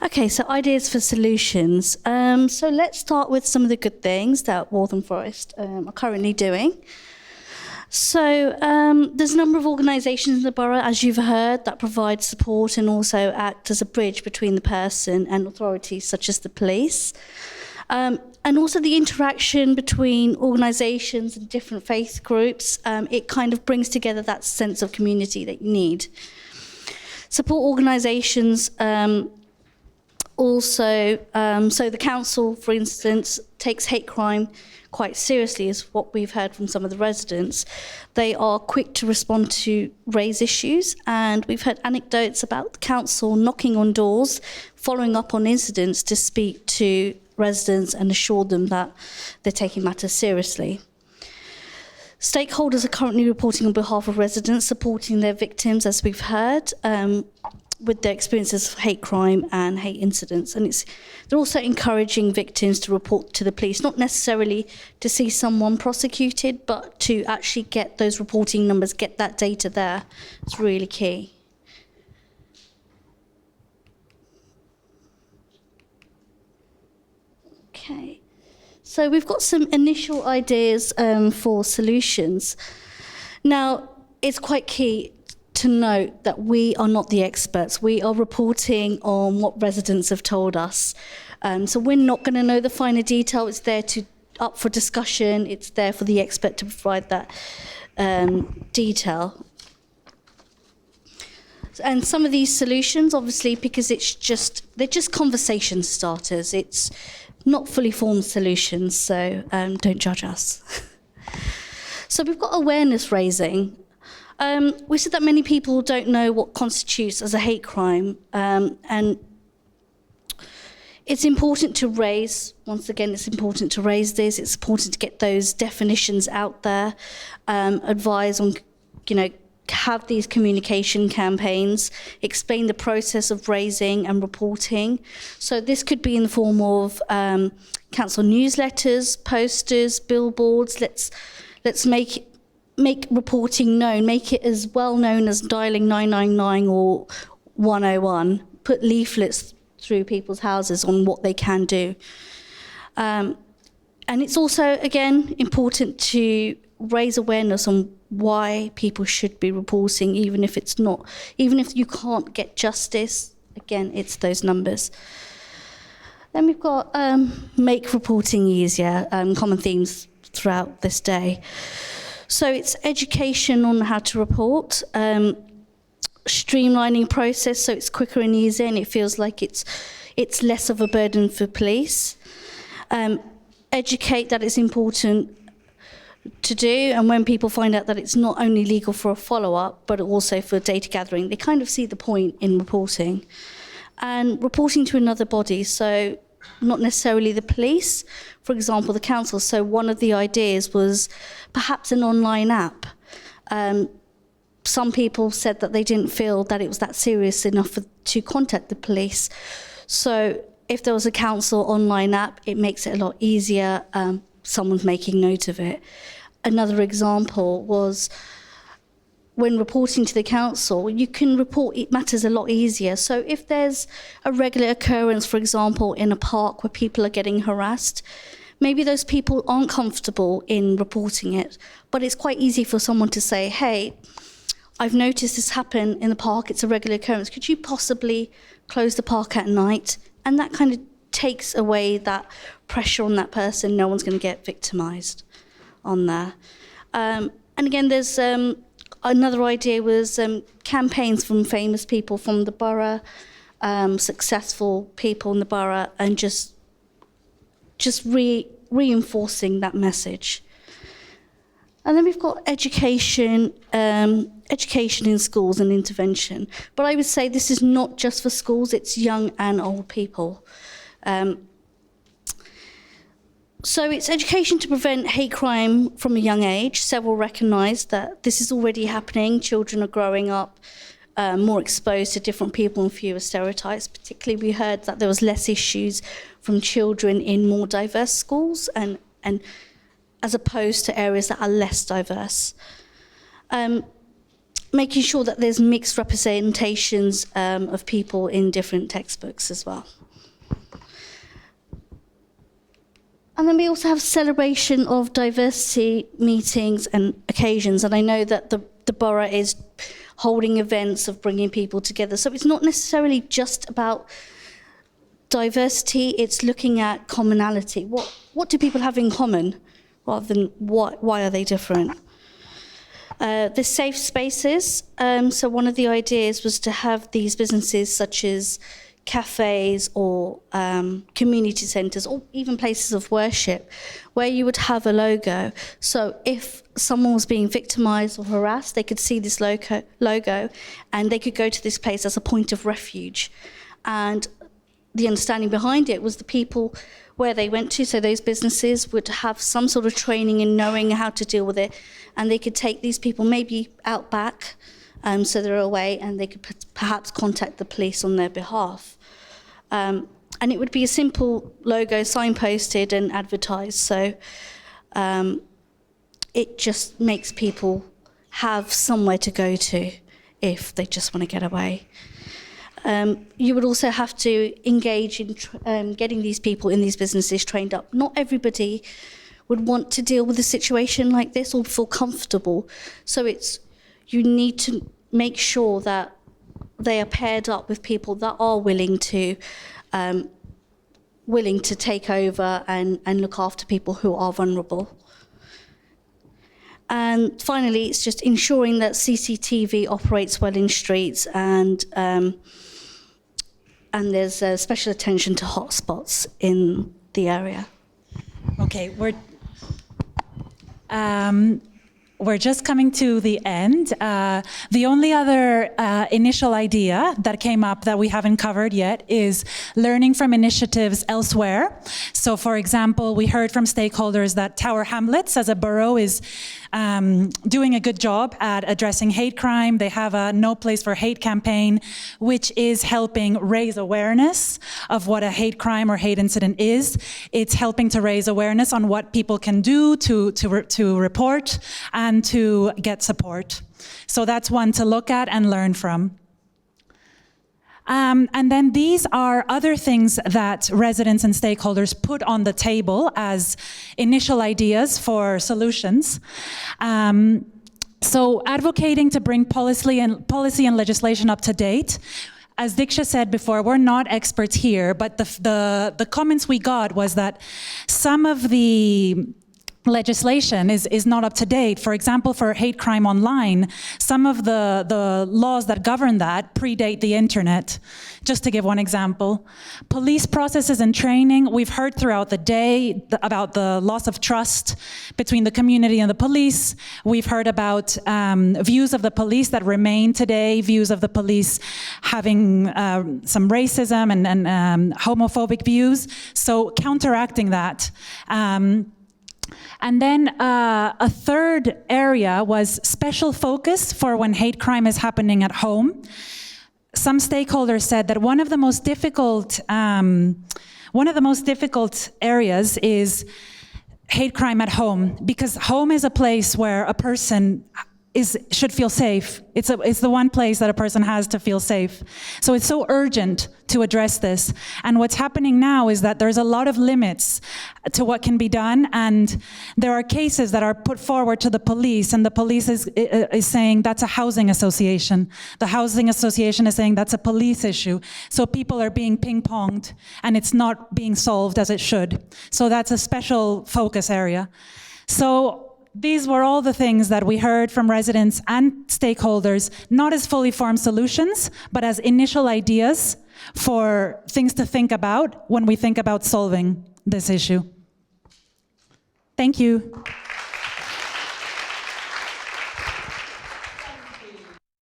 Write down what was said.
Okay, so ideas for solutions. So let's start with some of the good things that Waltham Forest are currently doing. So there's a number of organisations in the borough, as you've heard, that provide support and also act as a bridge between the person and authorities such as the police. And also the interaction between organisations and different faith groups, it kind of brings together that sense of community that you need. Support organisations also, so the council, for instance, takes hate crime quite seriously, is what we've heard from some of the residents. They are quick to respond to raise issues, and we've heard anecdotes about the council knocking on doors, following up on incidents to speak to residents and assure them that they're taking matters seriously. Stakeholders are currently reporting on behalf of residents, supporting their victims, as we've heard, with their experiences of hate crime and hate incidents. And they're also encouraging victims to report to the police, not necessarily to see someone prosecuted, but to actually get those reporting numbers, get that data there. It's really key. Okay, so we've got some initial ideas for solutions. Now, it's quite key to note that we are not the experts. We are reporting on what residents have told us. So we're not going to know the finer detail. It's there up for discussion. It's there for the expert to provide that detail. And some of these solutions, obviously, because they're just conversation starters. It's not fully formed solutions, so don't judge us. So we've got awareness raising. We said that many people don't know what constitutes as a hate crime, and it's important to raise, once again, it's important to raise this, it's important to get those definitions out there, advise on, have these communication campaigns, explain the process of raising and reporting. So this could be in the form of council newsletters, posters, billboards. Let's make reporting known, make it as well known as dialing 999 or 101, put leaflets through people's houses on what they can do. And it's also, again, important to raise awareness on why people should be reporting, even if you can't get justice. Again, it's those numbers. Then we've got make reporting easier, common themes throughout this day. So it's education on how to report, streamlining process so it's quicker and easier and it feels like it's less of a burden for police. Educate that it's important to do, and when people find out that it's not only legal for a follow-up but also for data gathering, they kind of see the point in reporting. And reporting to another body, so not necessarily the police, for example, the council. So one of the ideas was perhaps an online app. Some people said that they didn't feel that it was that serious enough to contact the police. So if there was a council online app, it makes it a lot easier. Someone's making note of it. Another example was when reporting to the council, you can report matters a lot easier. So if there's a regular occurrence, for example, in a park where people are getting harassed, maybe those people aren't comfortable in reporting it, but it's quite easy for someone to say, hey, I've noticed this happen in the park, it's a regular occurrence, could you possibly close the park at night? And that kind of takes away that pressure on that person. No one's going to get victimised on there. And again, there's another idea was campaigns from famous people from the borough, successful people in the borough, and just reinforcing that message. And then we've got education in schools and intervention. But I would say this is not just for schools, it's young and old people. So it's education to prevent hate crime from a young age. Several recognise that this is already happening. Children are growing up more exposed to different people and fewer stereotypes. Particularly, we heard that there was less issues from children in more diverse schools and as opposed to areas that are less diverse. making sure that there's mixed representations of people in different textbooks as well. And then we also have celebration of diversity meetings and occasions. And I know that the borough is holding events of bringing people together. So it's not necessarily just about diversity, it's looking at commonality. What do people have in common rather than why are they different? The safe spaces. So one of the ideas was to have these businesses such as cafes or community centres or even places of worship where you would have a logo. So if someone was being victimised or harassed, they could see this logo and they could go to this place as a point of refuge. And the understanding behind it was the people where they went to, so those businesses would have some sort of training in knowing how to deal with it, and they could take these people maybe out back, so they're away, and they could perhaps contact the police on their behalf. And it would be a simple logo signposted and advertised, so it just makes people have somewhere to go to if they just want to get away. You would also have to engage in getting these people in these businesses trained up. Not everybody would want to deal with a situation like this or feel comfortable. So you need to make sure that they are paired up with people that are willing to take over and look after people who are vulnerable. And finally, it's just ensuring that CCTV operates well in streets, and there's special attention to hotspots in the area. Okay, we're just coming to the end. The only other initial idea that came up that we haven't covered yet is learning from initiatives elsewhere. So, for example, we heard from stakeholders that Tower Hamlets as a borough is doing a good job at addressing hate crime. They have a No Place for Hate campaign, which is helping raise awareness of what a hate crime or hate incident is. It's helping to raise awareness on what people can do to report and to get support. So that's one to look at and learn from. And then these are other things that residents and stakeholders put on the table as initial ideas for solutions. So advocating to bring policy and legislation up to date. As Diksha said before, we're not experts here, but the comments we got was that some of the legislation is not up to date. For example, for hate crime online, some of the laws that govern that predate the internet, just to give one example. Police processes and training, we've heard throughout the day about the loss of trust between the community and the police. We've heard about views of the police that remain today, views of the police having some racism and homophobic views. So counteracting that. And then a third area was special focus for when hate crime is happening at home. Some stakeholders said that one of the most difficult areas is hate crime at home, because home is a place where a person should feel safe. It's the one place that a person has to feel safe. So it's so urgent to address this. And what's happening now is that there's a lot of limits to what can be done, and there are cases that are put forward to the police, and the police is saying that's a housing association. The housing association is saying that's a police issue. So people are being ping-ponged, and it's not being solved as it should. So that's a special focus area. So these were all the things that we heard from residents and stakeholders, not as fully formed solutions, but as initial ideas for things to think about when we think about solving this issue. Thank you.